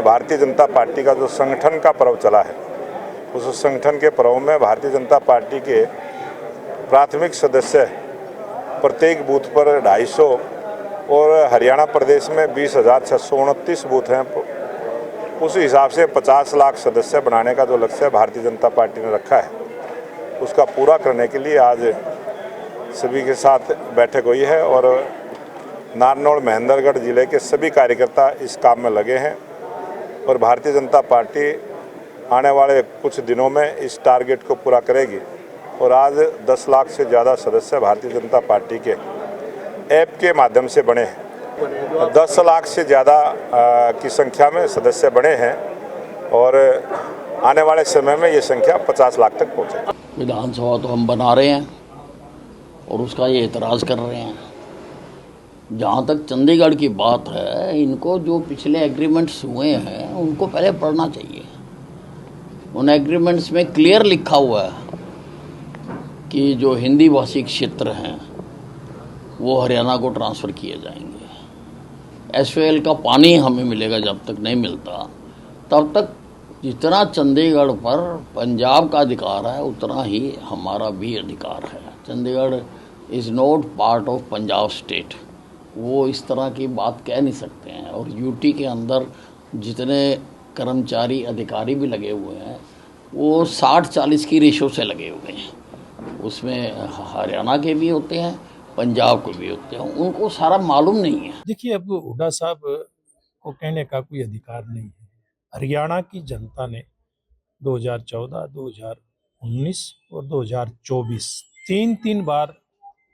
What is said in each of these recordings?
Bharatiya Janata party का जो संगठन का पर्व चला है, उस संगठन के पर्व में भारतीय जनता पार्टी के प्राथमिक सदस्य प्रत्येक बूथ पर 250 और हरियाणा प्रदेश में 20,629 बूथ हैं। उस हिसाब से 50 लाख सदस्य बनाने का जो लक्ष्य भारतीय जनता पार्टी ने रखा है, उसका पूरा करने के लिए आज सभी के साथ बैठक हुई है और नारनौल महेंद्रगढ़ जिले के सभी कार्यकर्ता इस काम में लगे हैं और भारतीय जनता पार्टी आने वाले कुछ दिनों में इस टारगेट को पूरा करेगी। और आज 10 लाख से ज़्यादा सदस्य भारतीय जनता पार्टी के ऐप के माध्यम से बने हैं। 10 लाख से ज़्यादा की संख्या में सदस्य बने हैं और आने वाले समय में ये संख्या 50 लाख तक पहुँचेगी। विधानसभा तो हम बना रहे हैं और उसका ये एतराज़ कर रहे हैं। जहाँ तक चंडीगढ़ की बात है, इनको जो पिछले एग्रीमेंट्स हुए हैं उनको पहले पढ़ना चाहिए। उन एग्रीमेंट्स में क्लियर लिखा हुआ है कि जो हिंदी भाषी क्षेत्र हैं वो हरियाणा को ट्रांसफ़र किए जाएंगे। एसवाईएल का पानी हमें मिलेगा, जब तक नहीं मिलता तब तक जितना चंडीगढ़ पर पंजाब का अधिकार है उतना ही हमारा भी अधिकार है। Chandigarh is not part of Punjab state, वो इस तरह की बात कह नहीं सकते हैं। और यूटी के अंदर जितने कर्मचारी अधिकारी भी लगे हुए हैं वो 60-40 की रेशो से लगे हुए हैं। उसमें हरियाणा के भी होते हैं, पंजाब के भी होते हैं, उनको सारा मालूम नहीं है। देखिए, अब हुड्डा साहब को कहने का कोई अधिकार नहीं है। हरियाणा की जनता ने 2014, 2019 और 2024 तीन बार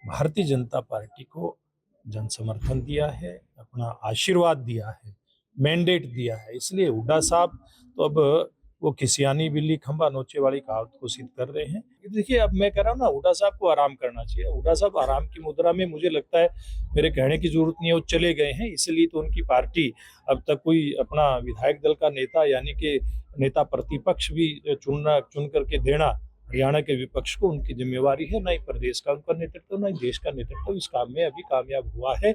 भारतीय जनता पार्टी को जन समर्थन दिया है, अपना आशीर्वाद दिया है, मैंडेट दिया है। इसलिए हुड्डा साहब तो अब वो किसियानी बिल्ली खंबा नोचे वाली कहावत को सिद्ध कर रहे हैं। देखिए, अब मैं कह रहा हूँ ना, हुड्डा साहब को आराम करना चाहिए। हुड्डा साहब आराम की मुद्रा में, मुझे लगता है, मेरे कहने की जरूरत नहीं है, वो चले गए हैं। इसलिए तो उनकी पार्टी अब तक कोई अपना विधायक दल का नेता यानी कि नेता प्रतिपक्ष भी चुन करके देना हरियाणा के विपक्ष को उनकी जिम्मेवारी है। ना ही प्रदेश का उनका नेतृत्व, ना ही देश का नेतृत्व इस काम में अभी कामयाब हुआ है,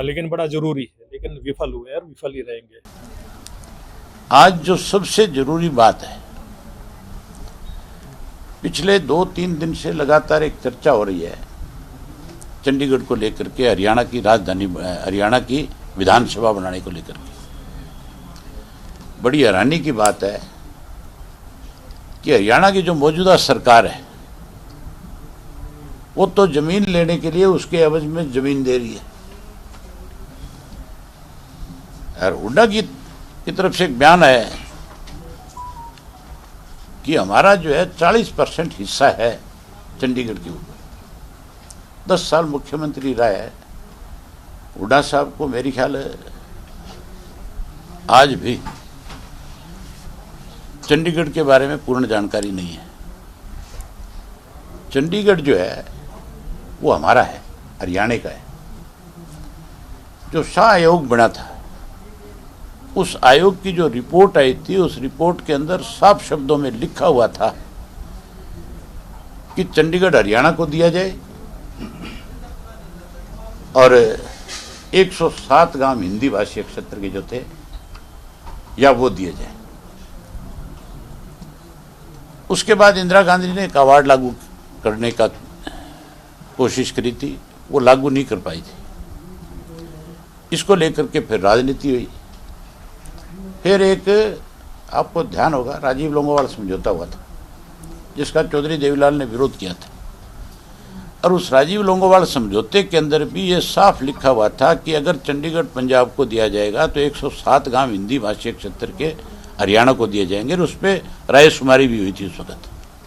लेकिन बड़ा जरूरी है। लेकिन विफल हुए और विफल ही रहेंगे। आज जो सबसे जरूरी बात है, पिछले 2-3 दिन से लगातार एक चर्चा हो रही है चंडीगढ़ को लेकर के, हरियाणा की राजधानी, हरियाणा की विधानसभा बनाने को लेकर के। बड़ी हैरानी की बात है कि हरियाणा की जो मौजूदा सरकार है वो तो जमीन लेने के लिए उसके एवज में जमीन दे रही है। और हुड्डा की तरफ से एक बयान है कि हमारा जो है 40% हिस्सा है चंडीगढ़ के ऊपर। 10 साल मुख्यमंत्री रहा है हुड्डा साहब को, मेरी ख्याल है आज भी चंडीगढ़ के बारे में पूर्ण जानकारी नहीं है। चंडीगढ़ जो है वो हमारा है, हरियाणा का है। जो शाह आयोग बना था, उस आयोग की जो रिपोर्ट आई थी, उस रिपोर्ट के अंदर साफ शब्दों में लिखा हुआ था कि चंडीगढ़ हरियाणा को दिया जाए और 107 गांव हिंदी भाषी क्षेत्र के जो थे या वो दिए जाए। उसके बाद इंदिरा गांधी ने एक अवार्ड लागू करने का कोशिश करी थी, वो लागू नहीं कर पाई थी। इसको लेकर के फिर राजनीति हुई। फिर एक, आपको ध्यान होगा, राजीव लोंगोवाल समझौता हुआ था जिसका चौधरी देवीलाल ने विरोध किया था। और उस राजीव लोंगोवाल समझौते के अंदर भी ये साफ लिखा हुआ था कि अगर चंडीगढ़ पंजाब को दिया जाएगा तो 107 गांव हिंदी भाषी क्षेत्र के हरियाणा को दिए जाएंगे। और उस पर रायशुमारी भी हुई थी उस वक्त।